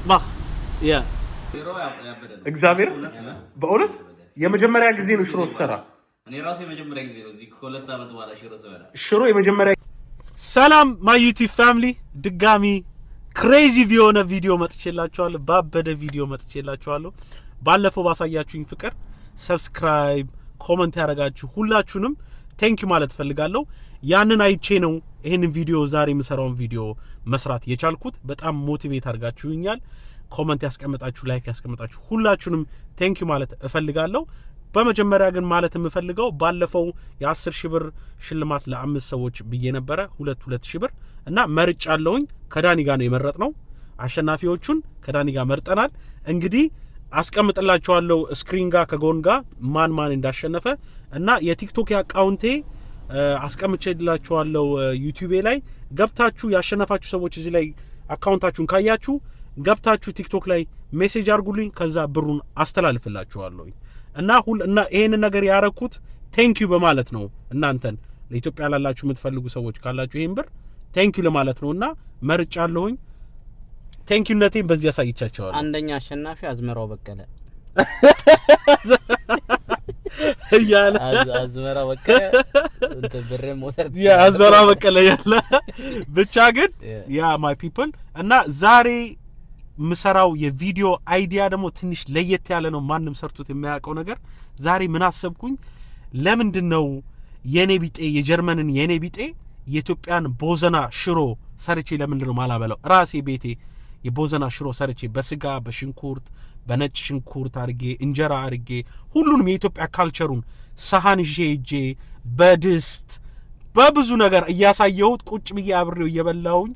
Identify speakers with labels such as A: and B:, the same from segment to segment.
A: ማህ ያ እግዚአብሔር በእውነት የመጀመሪያ ጊዜ ነው ሽሮ ሰራ
B: እኔ ራሴ የመጀመሪያ ጊዜ ነው እዚህ ከሁለት ዓመት በኋላ
A: ሽሮ የመጀመሪያ ሰላም ማይ ዩቲዩብ ፋሚሊ ድጋሚ ክሬዚ ቪዲዮ ቪዲዮ መጥቼላችኋለሁ ባበደ ቪዲዮ መጥቼላችኋለሁ ባለፈው ባሳያችሁኝ ፍቅር ሰብስክራይብ ኮሜንት ያረጋችሁ ሁላችሁንም ቴንክ ዩ ማለት ፈልጋለሁ ያንን አይቼ ነው ይሄንን ቪዲዮ ዛሬ የምሰራውን ቪዲዮ መስራት የቻልኩት በጣም ሞቲቬት አድርጋችሁኛል ኮሜንት ያስቀምጣችሁ ላይክ ያስቀምጣችሁ ሁላችሁንም ቴንክ ዩ ማለት እፈልጋለሁ በመጀመሪያ ግን ማለት የምፈልገው ባለፈው የ10,000 ብር ሽልማት ለአምስት ሰዎች ብዬ ነበር 2,000 ብር እና መርጫለሁኝ ከዳኒ ጋር ነው የመረጥነው አሸናፊዎቹን ከዳኒ ጋር መርጠናል እንግዲህ አስቀምጥላችኋለሁ ስክሪን ጋር ከጎን ጋር ማን እንዳሸነፈ እና የቲክቶክ አካውንቴ አስቀምጬላችኋለሁ ዩቲዩብ ላይ ገብታችሁ ያሸነፋችሁ ሰዎች እዚህ ላይ አካውንታችሁን ካያችሁ ገብታችሁ ቲክቶክ ላይ ሜሴጅ አርጉልኝ ከዛ ብሩን አስተላልፍላችኋለሁ እና ይሄን ነገር ያረኩት ቴንክ ዩ በማለት ነው እናንተን ለኢትዮጵያ ላላችሁ የምትፈልጉ ሰዎች ካላችሁ ይሄን ብር ቴንክ ዩ ለማለት ነውና መርጫለሁኝ ቴንክ ዩ ነቴን በዚህ ያሳይቻችኋለሁ
B: አንደኛ አሸናፊ አዝመራው በቀለ
A: ያለ
B: አዝመራው በቀለ እንደ ብር ሞተር
A: ያ አዝመራው በቀለ ያለ ብቻ ግን ያ ማይ ፒፕል እና ዛሬ ምሰራው የቪዲዮ አይዲያ ደግሞ ትንሽ ለየት ያለ ነው ማንንም ሰርቶት የሚያውቀው ነገር ዛሬ ምን አሰብኩኝ ለምንድነው የኔ ቢጤ የጀርመንን የኔ ቢጤ የኢትዮጵያን ቦዘና ሽሮ ሰርቼ ለምንድነው ማላበለው ራሴ ቤቴ የቦዘና ሽሮ ሰርቼ በስጋ በሽንኩርት በነጭ ሽንኩርት አርጌ እንጀራ አርጌ ሁሉንም የኢትዮጵያ ካልቸሩን ሳህን ይዤ በድስት በብዙ ነገር እያሳየሁት ቁጭ ብዬ አብሬው እየበላውኝ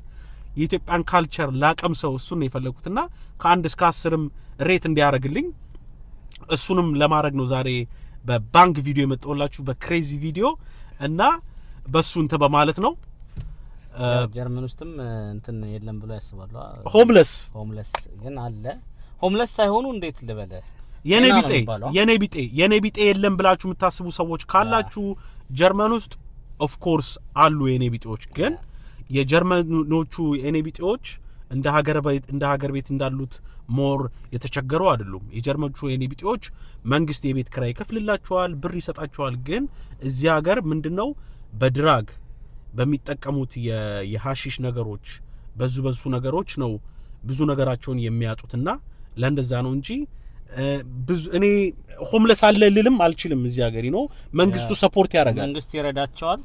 A: የኢትዮጵያን ካልቸር ላቀምሰው እሱን ነው የፈለኩትና ከ1 እስከ 10ም ሬት እንዲያረግልኝ እሱንም ለማድረግ ነው ዛሬ በባንክ ቪዲዮ የመጣውላችሁ በክሬዚ ቪዲዮ እና በሱ እንተ በማለት ነው
B: ጀርመን ውስጥም እንትን የለም ብሎ ያስባሉ ሆምለስ ግን አለ ሆምለስ ሳይሆኑ እንዴት ልበለ የኔ ቢጤ የለም ብላችሁ የምታስቡ ሰዎች ካላችሁ ጀርመን ውስጥ ኦፍ ኮርስ አሉ የኔ ቢጤዎች ግን የጀርመኖቹ የኔ ቢጤዎች እንደ ሀገር ቤት እንዳሉት ሞር የተቸገሩ አይደሉም የጀርመኖቹ የኔ ቢጤዎች መንግስት የቤት ክራይ ይከፍልላቸዋል ብር ይሰጣቸዋል ግን እዚህ ሀገር ምንድነው በድራግ በሚጠቀሙት የሃሺሽ ነገሮች በዙ ነገሮች ነው ብዙ ነገራቸውን የሚያጡትና ለእንደዛ ነው እንጂ ብዙ እኔ ሆምለስ አለ ልልም አልችልም እዚህ ሀገር ነው መንግስቱ ሰፖርት ያደርጋል መንግስት ይረዳቸዋል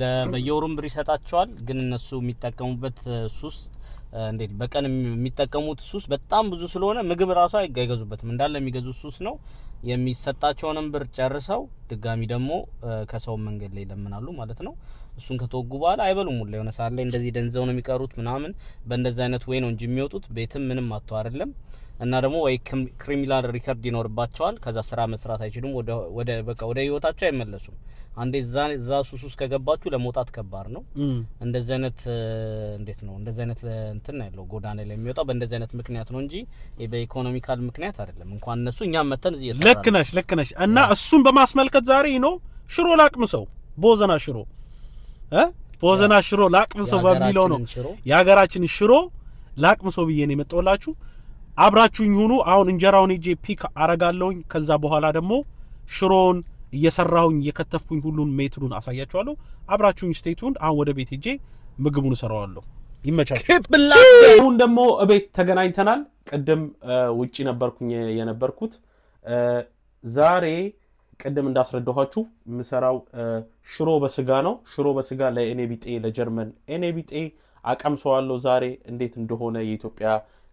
B: ለበየወሩም ብር ይሰጣቸዋል ግን እነሱ የሚጠቀሙበት ሱስ እንዴት በቀን የሚጠቀሙት ሱስ በጣም ብዙ ስለሆነ ምግብ ራሱ አይገዙበትም እንዳለ የሚገዙት ሱስ ነው የሚሰጣቸውንም ብር ጨርሰው ድጋሚ ደግሞ ከሰው መንገድ ላይ ለምናሉ ማለት ነው እሱን ከተወጉ በኋላ አይበሉም ሁሉ የሆነ ሰዓት ላይ እንደዚህ ደንዘው ነው የሚቀሩት ምናምን በእንደዛ አይነት ወይ ነው እንጂ የሚወጡት ቤትም ምንም አጥተው አይደለም እና ደግሞ ወይ ክሪሚናል ሪከርድ ይኖርባቸዋል ከዛ ስራ መስራት አይችሉም ወደ ህይወታቸው አይመለሱም አንዴ እዛ ሱስ ከገባችሁ ለመውጣት ከባድ ነው እንደዚህ አይነት እንዴት ነው እንደዚህ አይነት እንትን ያለው ጎዳና ላይ የሚወጣው በእንደዚህ አይነት ምክንያት ነው እንጂ በኢኮኖሚካል ምክንያት አይደለም እንኳን እነሱ እኛም መተን እዚህ
A: ለክነሽ እና እሱን በማስመልከት ዛሬ ነው ሽሮ ላቅምሰው ቦዘና ሽሮ ላቅምሰው በሚለው ነው የሀገራችን ሽሮ ላቅምሰው ብዬ ነው የመጣውላችሁ አብራችሁኝ ሁኑ አሁን እንጀራውን እጄ ፒክ አረጋለሁኝ ከዛ በኋላ ደግሞ ሽሮን እየሰራሁኝ እየከተፍኩኝ ሁሉን ሜትሩን አሳያችኋለሁ አብራችሁኝ ስቴይ ቱንድ አሁን ወደ ቤት እጄ ምግቡን እሰራዋለሁ ይመቻችሁ አሁን ደግሞ እቤት ተገናኝተናል ቅድም ውጪ ነበርኩኝ የነበርኩት ዛሬ ቅድም እንዳስረዳኋችሁ ምሰራው ሽሮ በስጋ ነው ሽሮ በስጋ ለእኔ ቢጤ ለጀርመን እኔ ቢጤ አቀምሰዋለሁ ዛሬ እንዴት እንደሆነ የኢትዮጵያ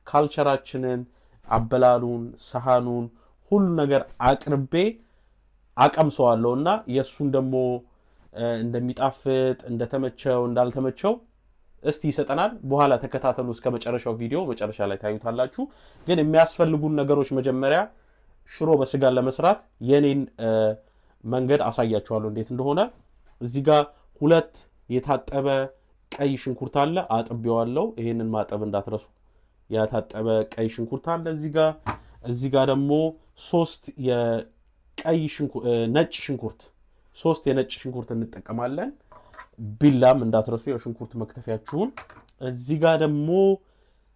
A: ካልቸራችንን አበላሉን ሳሃኑን ሁሉ ነገር አቅርቤ አቀምሰዋለሁና የሱን ደግሞ እንደሚጣፍጥ እንደተመቸው እንዳልተመቸው እስቲ ይሰጠናል በኋላ ተከታተሉ እስከ መጨረሻው ቪዲዮ መጨረሻ ላይ ታዩታላችሁ ግን የሚያስፈልጉን ነገሮች መጀመሪያ ሽሮ በስጋ ለመስራት የኔን መንገድ አሳያችኋለሁ እንዴት እንደሆነ እዚህ ጋር 2 የታጠበ ቀይ ሽንኩርት አለ አጥቤዋለሁ ይሄንን ማጠብ እንዳትረሱ ያታጠበ ቀይ ሽንኩርት አለ እዚህ ጋር ደግሞ 3 ነጭ ሽንኩርት 3 የነጭ ሽንኩርት እንጠቀማለን ቢላም እንዳትረሱ የሽንኩርት መክተፊያችሁን እዚህ ጋር ደግሞ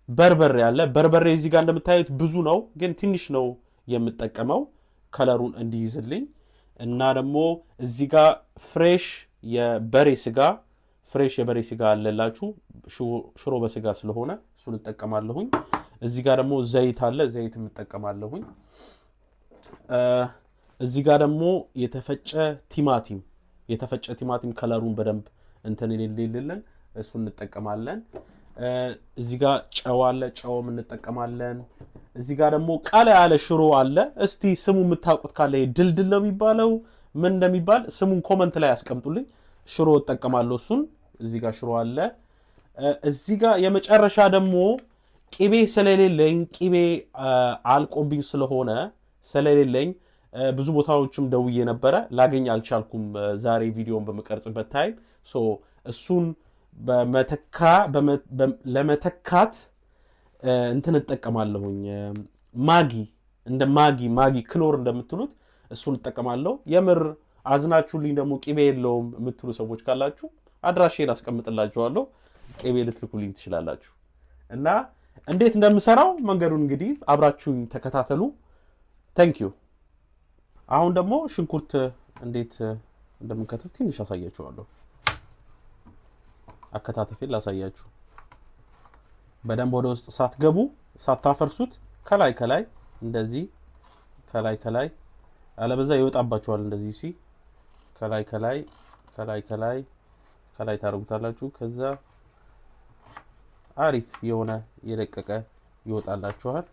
B: በርበሬ አለ። በርበሬ እዚህ ጋር እንደምታዩት ብዙ ነው፣ ግን ትንሽ ነው የምጠቀመው ከለሩን እንዲይዝልኝ። እና ደግሞ እዚህ ጋር ፍሬሽ የበሬ ስጋ አለላችሁ። ሽሮ በስጋ ስለሆነ እሱን እጠቀማለሁኝ። እዚህ ጋር ደግሞ ዘይት አለ፣ ዘይት እጠቀማለሁኝ። እዚህ ጋር ደግሞ የተፈጨ ቲማቲም ከለሩን በደንብ እንትን ይልልን፣ እሱን እንጠቀማለን። እዚህ ጋር ጨው አለ፣ ጨውም እንጠቀማለን። እዚህ ጋር ደግሞ ቃለ ያለ ሽሮ አለ። እስቲ ስሙ የምታውቁት ካለ ድልድል ነው የሚባለው ምን እንደሚባል ስሙን ኮመንት ላይ ያስቀምጡልኝ። ሽሮ እጠቀማለሁ እሱን። እዚህ ጋር ሽሮ አለ። እዚህ ጋር የመጨረሻ ደግሞ ቂቤ ስለሌለኝ ቂቤ አልቆብኝ ስለሌለኝ ብዙ ቦታዎችም ደውዬ ነበረ ላገኝ አልቻልኩም ዛሬ ቪዲዮን በመቀርጽበት ታይም። ሶ እሱን ለመተካት እንትን እጠቀማለሁኝ ማጊ ክኖር እንደምትሉት እሱን እጠቀማለሁ። የምር አዝናችሁልኝ ደግሞ ቂቤ የለውም የምትሉ ሰዎች ካላችሁ አድራሼን አስቀምጥላችኋለሁ፣ ቂቤ ልትልኩልኝ ትችላላችሁ። እና እንዴት እንደምሰራው መንገዱን እንግዲህ አብራችሁኝ ተከታተሉ። ታንክ ዩ። አሁን ደግሞ ሽንኩርት እንዴት እንደምንከትፍ ትንሽ አሳያችኋለሁ። አከታተፌን ላሳያችሁ። በደንብ ወደ ውስጥ ሳትገቡ ሳታፈርሱት ከላይ እንደዚህ ከላይ አለበዛ ይወጣባችኋል። እንደዚህ ሲ ከላይ ታረጉታላችሁ። ከዛ አሪፍ የሆነ የደቀቀ ይወጣላችኋል።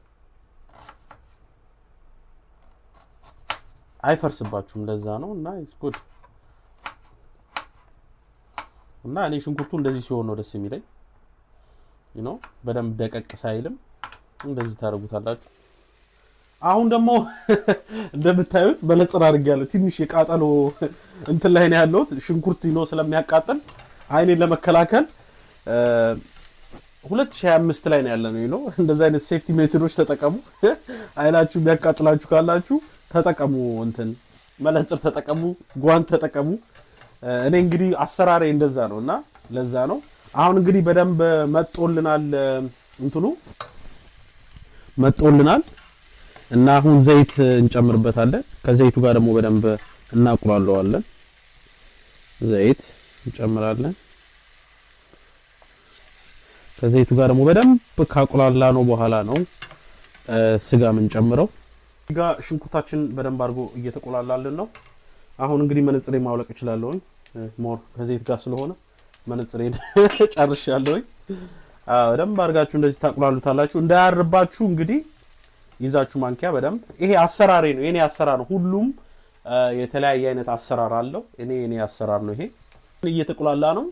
B: አይፈርስባችሁም። ለዛ ነው እና ኢትስ ጉድ። እና እኔ ሽንኩርቱ እንደዚህ ሲሆን ነው ደስ የሚለኝ። በደንብ ደቀቅ ሳይልም እንደዚህ ታረጉታላችሁ። አሁን ደግሞ እንደምታዩት በለጽር አድርጌያለሁ። ትንሽ የቃጠሎ እንትን ላይ ነው ያለሁት። ሽንኩርት ስለሚያቃጥል አይኔን ለመከላከል 2025 ላይ ነው ያለነው። እንደዚህ አይነት ሴፍቲ ሜቶዶች ተጠቀሙ። አይናችሁ የሚያቃጥላችሁ ካላችሁ ተጠቀሙ። መለጽር ተጠቀሙ፣ ጓንት ተጠቀሙ። እኔ እንግዲህ አሰራሬ እንደዛ ነው እና ለዛ ነው። አሁን እንግዲህ በደንብ መጥቶልናል እና አሁን ዘይት እንጨምርበታለን። ከዘይቱ ጋር ደግሞ በደንብ እናቁላለዋለን። ዘይት እንጨምራለን። ከዘይቱ ጋር ደግሞ በደንብ ካቁላላ ነው በኋላ ነው ስጋ የምንጨምረው። ስጋ ሽንኩርታችን በደንብ አድርጎ እየተቆላላልን ነው። አሁን እንግዲህ መነጽሬ ማውለቅ እችላለሁ። ሞር ከዘይት ጋር ስለሆነ መነጽሬን ጨርሻለሁ። በደንብ አድርጋችሁ እንደዚህ ታቁላሉታላችሁ። እንዳያርባችሁ እንግዲህ ይዛችሁ ማንኪያ በደንብ። ይሄ አሰራሬ ነው፣ የኔ አሰራር ነው። ሁሉም የተለያየ አይነት አሰራር አለው። የኔ አሰራር ነው ይሄ። እየተቆላላ ነው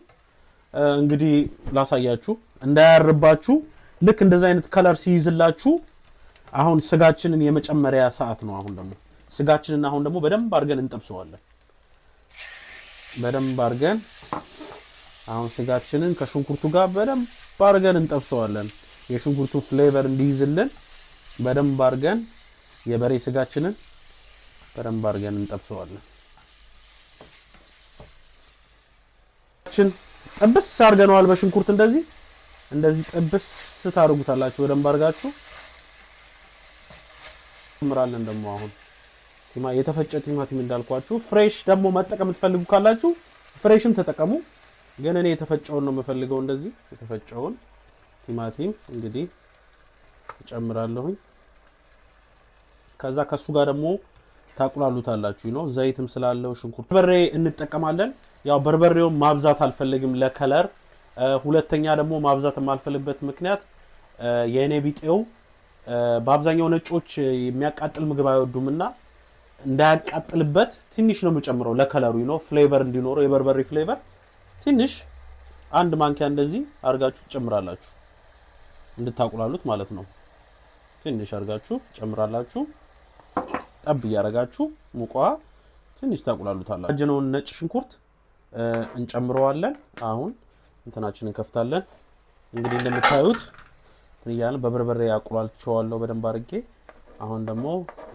B: እንግዲህ ላሳያችሁ። እንዳያርባችሁ ልክ እንደዛ አይነት ከለር ሲይዝላችሁ አሁን ስጋችንን የመጨመሪያ ሰዓት ነው። አሁን ደግሞ በደንብ አድርገን እንጠብሰዋለን። በደንብ አድርገን አሁን ስጋችንን ከሽንኩርቱ ጋር በደንብ አድርገን እንጠብሰዋለን። የሽንኩርቱ ፍሌቨር እንዲይዝልን በደንብ አድርገን የበሬ ስጋችንን በደንብ አድርገን እንጠብሰዋለን። ጥብስ አድርገነዋል በሽንኩርት እንደዚህ ጥብስ ታደርጉታላችሁ በደንብ አድርጋችሁ። እንጨምራለን ደግሞ አሁን የተፈጨ ቲማቲም እንዳልኳችሁ። ፍሬሽ ደግሞ መጠቀም የምትፈልጉ ካላችሁ ፍሬሽም ተጠቀሙ፣ ግን እኔ የተፈጨውን ነው የምፈልገው። እንደዚህ የተፈጨውን ቲማቲም እንግዲህ እጨምራለሁኝ። ከዛ ከሱ ጋር ደግሞ ታቁላሉታላችሁ። ዘይትም ስላለው ሽንኩርት በርበሬ እንጠቀማለን። ያው በርበሬውን ማብዛት አልፈልግም ለከለር። ሁለተኛ ደግሞ ማብዛት የማልፈልግበት ምክንያት የኔ ቢጤው በአብዛኛው ነጮች የሚያቃጥል ምግብ አይወዱምና እንዳያቃጥልበት ትንሽ ነው የምጨምረው ለከለሩ ፍሌቨር እንዲኖረው የበርበሬ ፍሌቨር ትንሽ አንድ ማንኪያ እንደዚህ አርጋችሁ ትጨምራላችሁ እንድታቁላሉት ማለት ነው። ትንሽ አርጋችሁ ጨምራላችሁ። ጠብ ያረጋችሁ ሙቋ ትንሽ ታቁላሉታላችሁ። አጀነውን ነጭ ሽንኩርት እንጨምረዋለን። አሁን እንትናችንን ከፍታለን። እንግዲህ እንደምታዩት ይያል በበርበሬ ያቁላልቸዋለሁ በደንብ አድርጌ። አሁን ደግሞ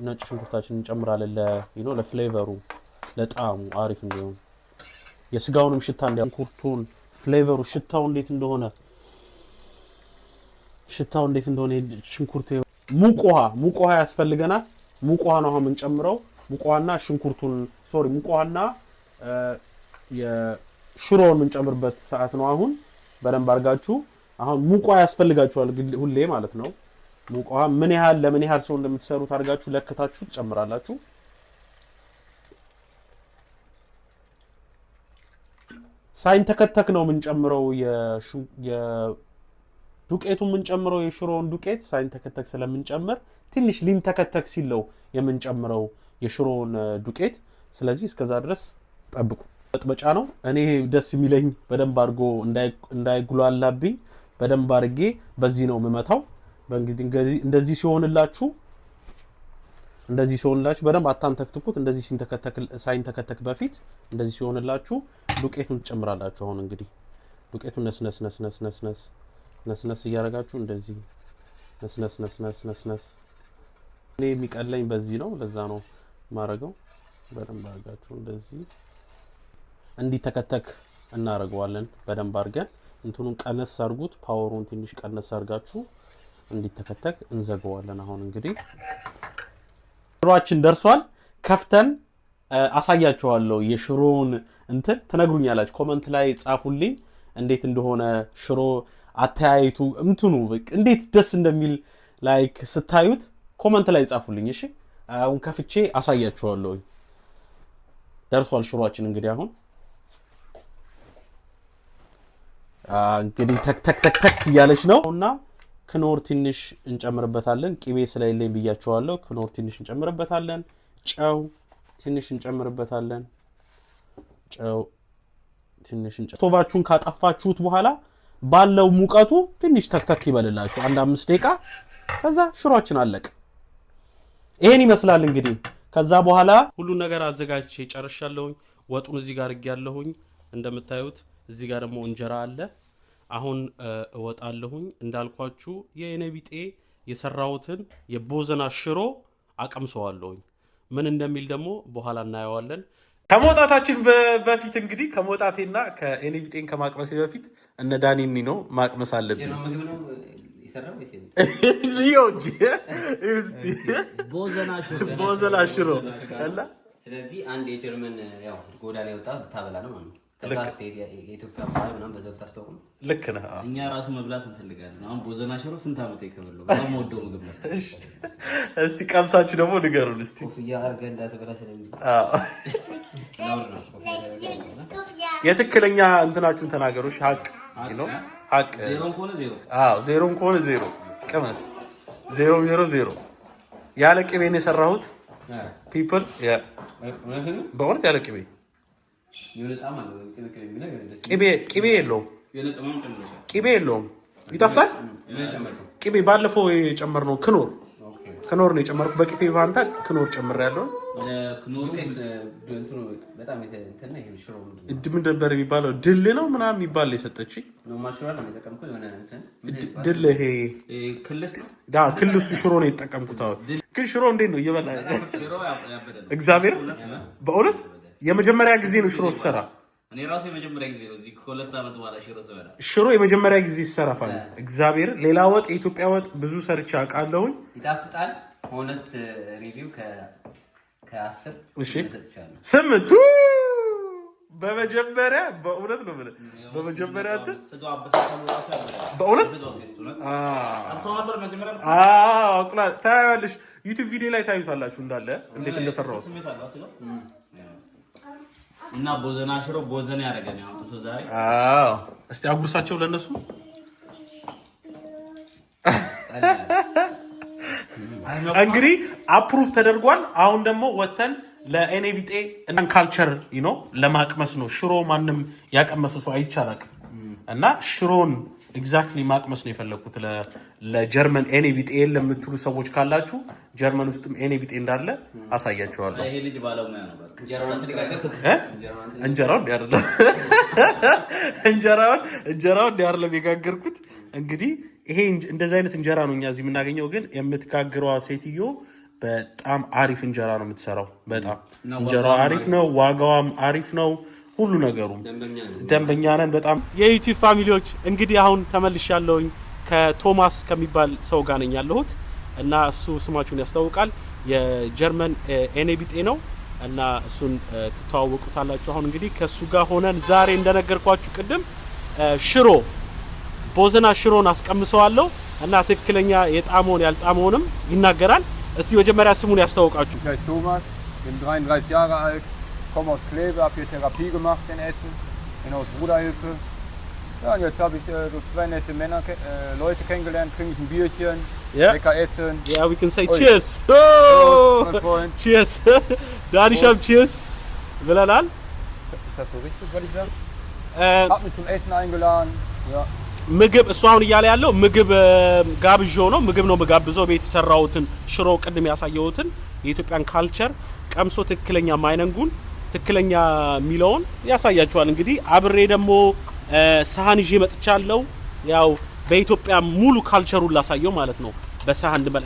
B: ነጭ ሽንኩርታችንን እንጨምራለን ለፍሌቨሩ ለጣዕሙ አሪፍ እንዲሆን የስጋውንም ሽታ ሽንኩርቱን ፍሌቨሩ ሽታው እንዴት እንደሆነ
A: ሽታው እንዴት እንደሆነ ሽንኩርቱ ሙቅ ውሃ ያስፈልገናል። ሙቅ ውሃ ነው አሁን የምንጨምረው። ሙቅ ውሃና ሽንኩርቱን ሙቅ ውሃና የሽሮውን የምንጨምርበት ሰዓት ነው አሁን። በደንብ አድርጋችሁ አሁን ሙቅ ውሃ ያስፈልጋችኋል ሁሌ ማለት ነው። ሙቅ ውሃ ለምን ያህል ሰው እንደምትሰሩት አድርጋችሁ ለክታችሁ ትጨምራላችሁ። ሳይንተከተክ ነው የምንጨምረው ዱቄቱን የምንጨምረው የሽሮውን ዱቄት ሳይንተከተክ ስለምንጨምር ትንሽ ሊንተከተክ ሲለው የምንጨምረው የሽሮውን ዱቄት። ስለዚህ እስከዛ ድረስ ጠብቁ። መጥበጫ ነው እኔ ደስ የሚለኝ በደንብ አድርጎ እንዳይጉላላብኝ በደንብ አድርጌ በዚህ ነው የምመታው። በእንግዲህ እንደዚህ ሲሆንላችሁ በደንብ አታንተክትኩት። እንደዚህ ሳይንተከተክ በፊት እንደዚህ ሲሆንላችሁ ዱቄቱን ትጨምራላችሁ። አሁን እንግዲህ ዱቄቱን ነስነስ እያደረጋችሁ እንደዚህ ነስነስ እኔ የሚቀለኝ በዚህ ነው፣ ለዛ ነው ማረገው። በደንብ አድርጋችሁ እንደዚህ እንዲተከተክ እናደርገዋለን። በደንብ አድርገን እንትኑን ቀነስ አድርጉት፣ ፓወሩን ትንሽ ቀነስ አድርጋችሁ እንዲተከተክ እንዘጋዋለን። አሁን እንግዲህ ሽሮአችን ደርሷል። ከፍተን አሳያችኋለሁ። የሽሮውን እንትን ትነግሩኛላችሁ። ኮመንት ላይ ጻፉልኝ እንዴት እንደሆነ ሽሮ አተያይቱ እንትኑ እንዴት ደስ እንደሚል ላይክ ስታዩት ኮመንት ላይ ጻፉልኝ። እሺ አሁን ከፍቼ አሳያችኋለሁ። ደርሷል ሽሮአችን እንግዲህ አሁን እንግዲህ ተክ እያለች ነውና ክኖር ትንሽ እንጨምርበታለን። ቂቤ ስለሌለኝ ብያችኋለሁ። ክኖር ትንሽ እንጨምርበታለን። ጨው ትንሽ እንጨምርበታለን። ስቶቫችሁን ካጠፋችሁት በኋላ ባለው ሙቀቱ ትንሽ ተክተክ ይበልላችሁ 1-5 ደቂቃ። ከዛ ሽሮአችን አለቀ። ይሄን ይመስላል እንግዲህ። ከዛ በኋላ ሁሉ ነገር አዘጋጅቼ ጨርሻለሁኝ። ወጡን እዚህ ጋር አድርጌያለሁኝ እንደምታዩት። እዚህ ጋር ደግሞ እንጀራ አለ። አሁን እወጣለሁኝ። እንዳልኳችሁ የኔ ቢጤ የሰራሁትን የቦዘና ሽሮ አቀምሰዋለሁኝ። ምን እንደሚል ደግሞ በኋላ እናየዋለን። ከመውጣታችን በፊት እንግዲህ ከመውጣቴና ከኔ ቢጤን ከማቅመሴ በፊት እነ ዳኒኒ ነው ማቅመስ አለብኝ። ቦዘና ሽሮ።
C: ስለዚህ አንድ የጀርመን ያው ጎዳና የወጣ ታበላ ነው ማለት ነው። የኢትዮጵያ ባህል ምናምን በዛው ታስተውቁ።
A: ልክ ነህ።
C: እኛ ራሱ መብላት እንፈልጋለን። አሁን ቦዘና ሽሮ ስንት ዓመት ይከበለው በጣም ወደው ምግብ ነው።
A: እስቲ ቀምሳችሁ ደግሞ ንገሩን እስቲ።
C: ኮፍያ አርገህ እንዳትበላ ስለሚል
A: የትክክለኛ እንትናችሁን ተናገሩ። ሀቅ ነው ሀቅ። ዜሮም ከሆነ ዜሮ ቅመስ። 0 ያለ ቅቤ ነው የሰራሁት ፒፕል። በእውነት ያለ ቅቤ ቅቤ የለውም። ይጣፍጣል። ቅቤ ባለፈው የጨመርነው ክኖር ነው የጨመርኩት። በቅቤ ፋንታ ክኖር ጨምሬያለሁ። ምን ነበር የሚባለው? ድል ነው ምናምን የሚባል የሰጠችኝ ድል። ይሄ ክልሱ ሽሮ ነው የተጠቀምኩት። ግን ሽሮ እንዴት ነው እየበላ እግዚአብሔር በእውነት የመጀመሪያ ጊዜ ነው ሽሮ ሰራ።
C: እኔ ራሱ የመጀመሪያ ጊዜ ነው እዚህ ከሁለት ዓመት በኋላ ሽሮ ሰራ።
A: ሽሮ የመጀመሪያ ጊዜ ይሰራፋል። እግዚአብሔር ሌላ ወጥ የኢትዮጵያ ወጥ ብዙ ሰርቼ አውቃለሁኝ።
C: ይጣፍጣል። ሆነስት ሪቪው ከ10
A: እሺ 8 በመጀመሪያ በእውነት ነው ማለት በመጀመሪያ በእውነት ታያለሽ። ዩቲዩብ ቪዲዮ ላይ ታዩታላችሁ እንዳለ እንዴት እንደሰራሁት
C: እና ቦዘና ሽሮ ቦዘና ያደረገኝ አሁን ዛሬ።
A: እስቲ አጉርሳቸው ለነሱ። እንግዲህ አፕሩቭ ተደርጓል። አሁን ደግሞ ወተን ለእኔ ቢጤ እና ካልቸር ለማቅመስ ነው። ሽሮ ማንም ያቀመሰ ሰው አይቻላል እና ሽሮን ኤግዛክትሊ ማቅመስ ነው የፈለኩት። ለጀርመን ኤኔ ቢጤ ለምትሉ ሰዎች ካላችሁ ጀርመን ውስጥም ኤኔ ቢጤ እንዳለ አሳያችኋለሁ።
C: ይሄ ልጅ ባለሙያ ነው።
A: እንጀራውን እንዲያርለም የጋገርኩት። እንግዲህ ይሄ እንደዚህ አይነት እንጀራ ነው እኛ እዚህ የምናገኘው። ግን የምትጋግረዋ ሴትዮ በጣም አሪፍ እንጀራ ነው የምትሰራው። በጣም እንጀራው አሪፍ ነው፣ ዋጋዋም አሪፍ ነው። ሁሉ ነገሩ ደንበኛ ነን በጣም። የዩቲዩብ ፋሚሊዎች እንግዲህ አሁን ተመልሻለሁኝ
B: ከቶማስ ከሚባል ሰው ጋር ነኝ ያለሁት እና እሱ ስማችሁን ያስታውቃል የጀርመን ኤኔቢጤ ነው እና እሱን ትተዋወቁታላችሁ። አሁን እንግዲህ ከሱ ጋር ሆነን ዛሬ እንደነገርኳችሁ ቅድም ሽሮ ቦዘና ሽሮን አስቀምሰዋለሁ እና ትክክለኛ የጣመውን ያልጣመውንም ይናገራል። እስቲ መጀመሪያ ስሙን ያስታውቃችሁ።
D: ቶማስ bin 33 Jahre alt, komme aus Kleve, habe hier Therapie gemacht in Essen, in Haus Bruderhilfe. Ja, und jetzt habe ich so 2 nette Männer, Leute kennengelernt, trinke ich ein Bierchen, lecker essen.
B: Yeah, we can say cheers. Oh! Cheers. Danisham cheers. ብለናል።
D: Ist das so richtig, was ich sage? Hab mich zum Essen eingeladen. Ja.
B: ምግብ እሱ አሁን እያለ ያለው ምግብ ጋብዦ ነው። ምግብ ነው መጋብዞ ቤት ሰራውትን ሽሮ ቅድም ያሳየውትን የኢትዮጵያን ካልቸር ቀምሶ ትክክለኛ ማይነንጉን ትክክለኛ ሚለውን ያሳያችኋል። እንግዲህ አብሬ ደግሞ ሳህን ይዤ መጥቻለሁ። ያው በኢትዮጵያ ሙሉ ካልቸሩን ላሳየው ማለት ነው። በሳህን እንደመለ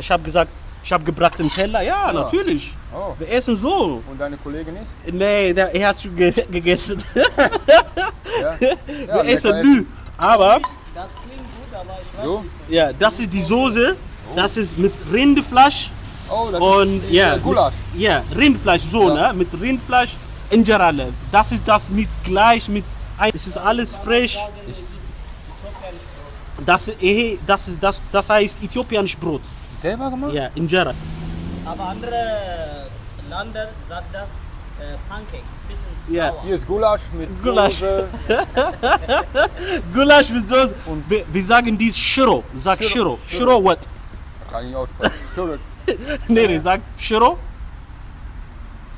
B: ich habe gebracht einen Teller. Ja, natürlich.
D: Oh.
B: Wir essen so.
D: Und deine Kollegin nicht?
B: Nee, er hat schon gegessen.
D: Ja.
B: Wir essen nie. Aber
E: Das klingt gut, aber ich weiß
D: So?
B: ja, das ist die Soße. Das ist mit Rindfleisch.
D: Oh, das
B: Und
D: ist
B: ja,
D: Gulasch.
B: Ja, Rindfleisch so,
D: Ja.
B: ne? Mit Rindfleisch Injera. Das ist das mit gleich mit es ist alles frisch. Das heißt äthiopianisch Brot.
D: Selber gemacht?
B: Ja, Injera.
E: Aber andere Länder sagt das Pancake. Bisschen
B: Ja.
E: sauer.
D: Hier ist Gulasch mit
B: Gulasch.
D: Soße.
B: Gulasch mit Soße. Und wir sagen dies Shiro. Sag Shiro. Shiro what?
D: Kann ich nicht aussprechen. Entschuldigung.
B: Nee, sag Shiro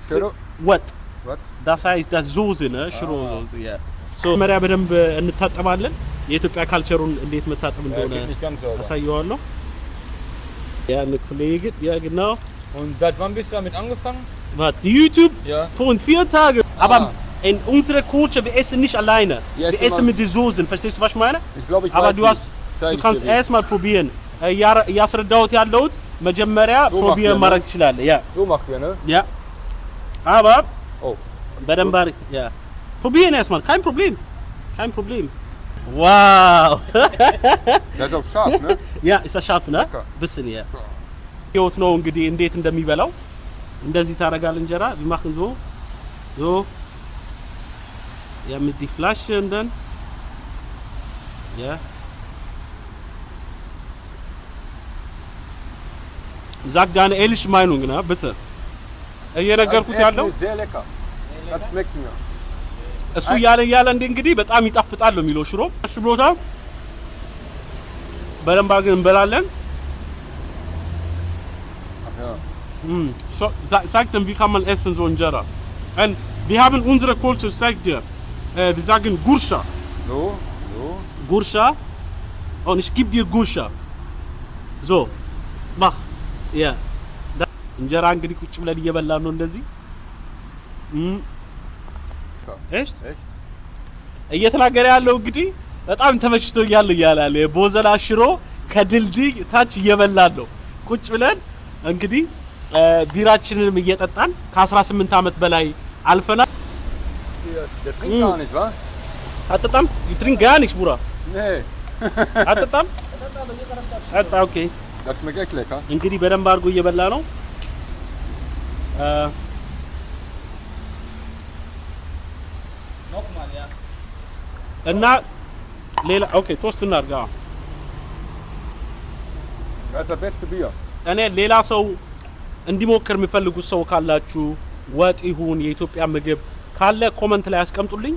D: Shiro?
B: what?
D: Was?
B: Das heißt das Soße, ne? Shiro Soße, ja. So, መሪያ በደንብ እንታጠባለን። የኢትዮጵያ ካልቸሩን እንዴት መታጠብ እንደሆነ
D: geht nicht ganz sauber.
B: አሳየዋለሁ። Ja, eine Kollegin, ja genau.
D: Und seit wann bist du damit angefangen?
B: Warte, YouTube?
D: Ja.
B: Vor 4 Tagen. Aber in unserer Kultur, wir essen nicht alleine.
D: Ja,
B: Wir essen mit den Soßen. Verstehst du, was ich meine?
D: Ich glaube, ich
B: Aber
D: weiß
B: du
D: nicht.
B: hast,
D: Zeig
B: du
D: ich
B: kannst
D: dir wie.
B: erstmal probieren. ያስረዳሁት ያለሁት መጀመሪያ
D: So macht
B: ፕሮቢየር
D: ihr, ne?
B: ማድረግ ትችላለህ። ያ
D: So macht ihr, ne?
B: ያ aber
D: Oh.
B: በደንብ አድርግ ያ probieren erstmal, kein Problem. Kein Problem. Wow.
D: Das ist auch scharf, ne?
B: ያ ist das scharf, ne?
D: Lecker.
B: bisschen ja. ህይወት ነው እንግዲህ እንዴት እንደሚበላው እንደዚህ ታረጋል እንጀራ wir machen so ja mit die Flaschen dann ja sag deine ehrliche Meinung ne bitte እየነገርኩት ያለው
D: ist sehr lecker. Das schmeckt mir.
B: እሱ ያለ እንግዲህ በጣም ይጣፍጣል ነው የሚለው ሽሮ ሽሮታ በደንብ አድርገን እንበላለን
D: Ja.
B: So, sag dem, wie kann man essen so Injera? Und wir haben unsere Kultur, sag dir, wir sagen Gursha.
D: So.
B: Gursha. Und ich gebe dir Gursha. So, mach. Ja. Injera እንግዲህ ቁጭ ብለን እየበላን ነው እንደዚህ echt እየተናገረ ያለው እንግዲህ በጣም ተመችቶኛል እያለ የቦዘና ሽሮ ከድልድይ ታች እየበላን ነው ቁጭ ብለን እንግዲህ ቢራችንንም እየጠጣን ከ18 አመት በላይ አልፈናል።
D: Der trinkt gar nicht, wa?
B: አጠጣም ይትሪንግ gar nichts Bruder.
D: Nee.
B: አጠጣም አጣ ኦኬ
D: Das schmeckt echt lecker.
B: እንግዲህ በደንብ አድርጎ እየበላ ነው
E: Nochmal, ja.
B: እና ሌላ ኦኬ ቶስት እናድርጋ
D: Das ist das beste Bier.
B: እኔ ሌላ ሰው እንዲሞክር የሚፈልጉት ሰው ካላችሁ ወጥ ይሁን የኢትዮጵያ ምግብ ካለ ኮመንት ላይ አስቀምጡልኝ።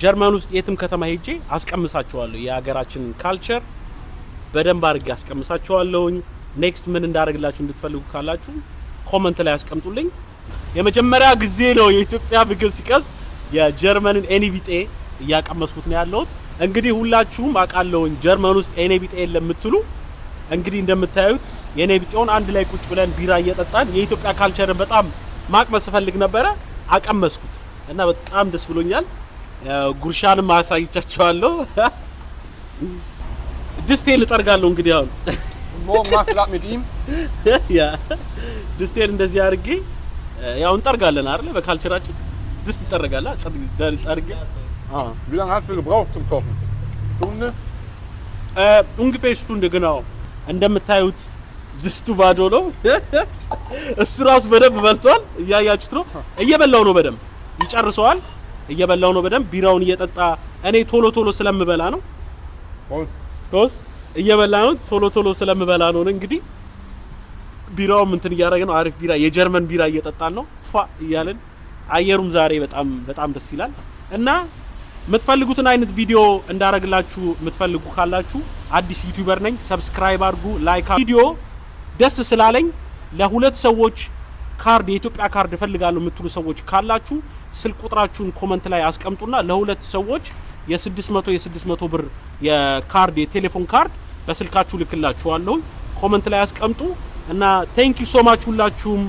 B: ጀርመን ውስጥ የትም ከተማ ሄጄ አስቀምሳቸዋለሁ። የሀገራችንን ካልቸር በደንብ አድርጌ አስቀምሳቸዋለሁኝ። ኔክስት ምን እንዳደርግላችሁ እንድትፈልጉ ካላችሁ ኮመንት ላይ አስቀምጡልኝ። የመጀመሪያ ጊዜ ነው የኢትዮጵያ ምግብ ሲቀርብ የጀርመንን ኤኒቢጤ እያቀመስኩት ነው ያለሁት። እንግዲህ ሁላችሁም አውቃለሁኝ ጀርመን ውስጥ ኤኒቢጤ የለም የምትሉ እንግዲህ እንደምታዩት የኔቢጤውን አንድ ላይ ቁጭ ብለን ቢራ እየጠጣን የኢትዮጵያ ካልቸርን በጣም ማቅመስ ፈልግ ነበረ አቀመስኩት እና በጣም ደስ ብሎኛል። ጉርሻንም አሳይቻቸዋለሁ። ድስቴን እጠርጋለሁ እንግዲህ አሁን
D: Morgen machst du das mit ihm?
B: ያ ድስቴን እንደዚህ አድርጌ ያው እንጠርጋለን አይደል በካልቸራችን ድስት ይጠረጋል ጠርጌ
D: Wie lange hast du gebraucht zum Kochen? Stunde?
B: ungefähr Stunde genau እንደምታዩት ድስቱ ባዶ ነው እሱ ራሱ በደንብ በልቷል እያያችሁት ነው እየበላው ነው በደንብ ይጨርሰዋል እየበላው ነው በደንብ ቢራውን እየጠጣ እኔ ቶሎ ቶሎ ስለምበላ ነው ቶስ እየበላ ነው ቶሎ ስለምበላ ነው እንግዲህ ቢራውም እንትን እያደረገ ነው አሪፍ ቢራ የጀርመን ቢራ እየጠጣን ነው ፋ እያለን አየሩም ዛሬ በጣም ደስ ይላል እና የምትፈልጉትን አይነት ቪዲዮ እንዳረግላችሁ የምትፈልጉ ካላችሁ አዲስ ዩቲዩበር ነኝ ሰብስክራይብ አድርጉ ላይክ ቪዲዮ ደስ ስላለኝ ለሁለት ሰዎች ካርድ የኢትዮጵያ ካርድ እፈልጋለሁ የምትሉ ሰዎች ካላችሁ ስልክ ቁጥራችሁን ኮሜንት ላይ አስቀምጡና ለሁለት ሰዎች የ600 ብር የካርድ የቴሌፎን ካርድ በስልካችሁ ልክላችኋለሁ ኮሜንት ላይ አስቀምጡ እና ቴንክ ዩ ሶ ማች ሁላችሁም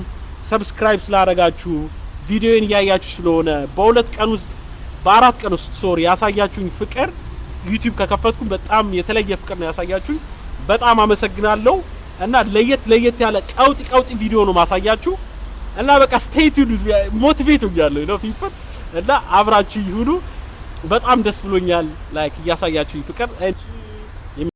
B: ሰብስክራይብ ስላደረጋችሁ ቪዲዮን ያያችሁ ስለሆነ በሁለት ቀን ውስጥ በአራት ቀን ውስጥ ሶሪ ያሳያችሁኝ ፍቅር ዩቲዩብ ከከፈትኩ በጣም የተለየ ፍቅር ነው ያሳያችሁኝ በጣም አመሰግናለሁ እና ለየት ያለ ቀውጢ ቪዲዮ ነው ማሳያችሁ እና በቃ ስቴይ ቲዩድ ሞቲቬት ሆኛለሁ ነው ፒፕል እና አብራችሁ ይሁኑ በጣም ደስ ብሎኛል ላይክ እያሳያችሁኝ ፍቅር